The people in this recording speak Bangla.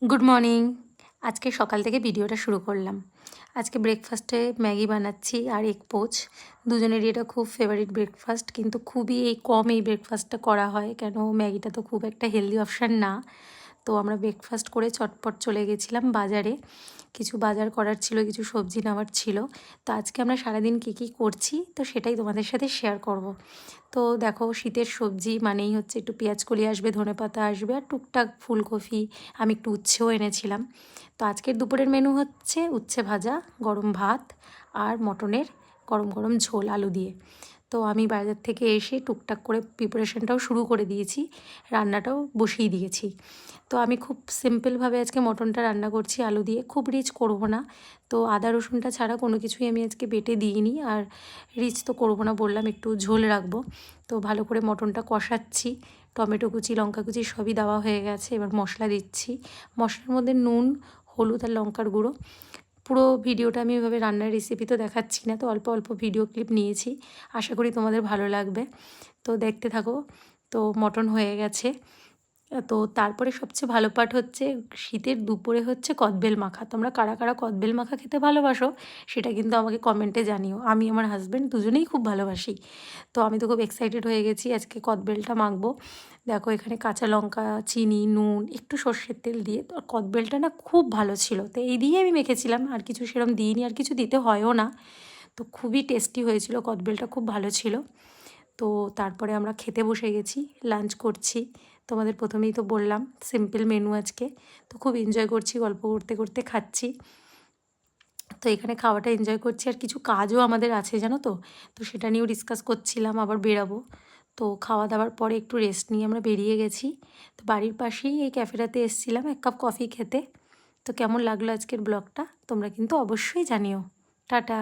Good morning. আজকে সকাল থেকে ভিডিওটা শুরু করলাম। আজকে ব্রেকফাস্টে ম্যাগি বানাচ্ছি আর এগ পোচ। দুজনেরই এটা খুব ফেভারিট ব্রেকফাস্ট, কিন্তু খুবই কম এই ব্রেকফাস্টটা করা হয়, কেন ম্যাগিটা তো খুব একটা হেলদি অপশান না। তো আমরা ব্রেকফাস্ট করে চটপট চলে গেছিলাম বাজারে। কিছু বাজার করার ছিল, কিছু সবজি নেওয়ার ছিল। তো আজকে আমরা সারাদিন কী করছি তো সেটাই তোমাদের সাথে শেয়ার করব। তো দেখো, শীতের সবজি মানেই হচ্ছে একটু পেঁয়াজকলি আসবে, ধনেপাতা আসবে আর টুকটাক ফুলকপি। আমি একটু উচ্ছেও এনেছিলাম। তো আজকের দুপুরের মেনু হচ্ছে উচ্ছে ভাজা, গরম ভাত আর মটনের গরম গরম ঝোল আলু দিয়ে। তো আমি বাজার থেকে এসে টুকটাক করে প্রিপারেশনটাও শুরু করে দিয়েছি, রান্নাটাও বসিয়ে দিয়েছি। তো আমি খুব সিম্পলভাবে আজকে মটনটা রান্না করছি আলু দিয়ে, খুব রিচ করব না। তো আদা রসুনটা ছাড়া কোনো কিছুই আমি আজকে বেটে দিইনি, আর রিচ তো করব না, বললাম একটু ঝোল রাখবো। তো ভালো করে মটনটা কষাচ্ছি, টমেটো কুচি লঙ্কা কুচি সবই দেওয়া হয়ে গেছে। এবার মশলা দিচ্ছি, মশলার মধ্যে নুন, হলুদ আর লঙ্কার গুঁড়ো। পুরো ভিডিওটা আমি এভাবে রান্নার রেসিপি তো দেখাচ্ছি না, তো অল্প অল্প ভিডিও ক্লিপ নিয়েছি, আশা করি তোমাদের ভালো লাগবে। তো দেখতে থাকো। তো মটন হয়ে গেছে। তো তারপরে সবচেয়ে ভালো পার্ট হচ্ছে শীতের দুপুরে হচ্ছে কদবেল মাখা। তোমরা কারা কারা কদবেল মাখা খেতে ভালোবাসো সেটা কিন্তু আমাকে কমেন্টে জানিও। আমি আমার হাজব্যান্ড দুজনেই খুব ভালোবাসি। তো আমি তো খুব এক্সাইটেড হয়ে গেছি আজকে কদবেলটা মাখবো। দেখো, এখানে কাঁচা লঙ্কা, চিনি, নুন, একটু সর্ষের তেল দিয়ে, তো কদবেলটা না খুব ভালো ছিল, তো এই দিয়ে আমি মেখেছিলাম, আর কিছু সেরকম দিইনি, আর কিছু দিতে হয়ও না। তো খুবই টেস্টি হয়েছিল, কদবেলটা খুব ভালো ছিল। তো তারপরে আমরা খেতে বসে গেছি, লাঞ্চ করছি। তোমাদের প্রথমেই তো বললাম সিম্পল মেনু আজকে। তো খুব এনজয় করছি, গল্প করতে করতে খাচ্ছি। তো এখানে খাওয়াটা এনজয় করছি, আর কিছু কাজও আমাদের আছে জানো তো। তো সেটা নিয়েও ডিসকাস করছিলাম, আবার বেরাবো। তো খাওয়া দাওয়ার পরে একটু রেস্ট নিয়ে আমরা বেরিয়ে গেছি। তো বাড়ির পাশেই এই ক্যাফেটাতে এসেছিলাম এক কাপ কফি খেতে। তো কেমন লাগলো আজকের ব্লগটা তোমরা কিন্তু অবশ্যই জানিও। টাটা।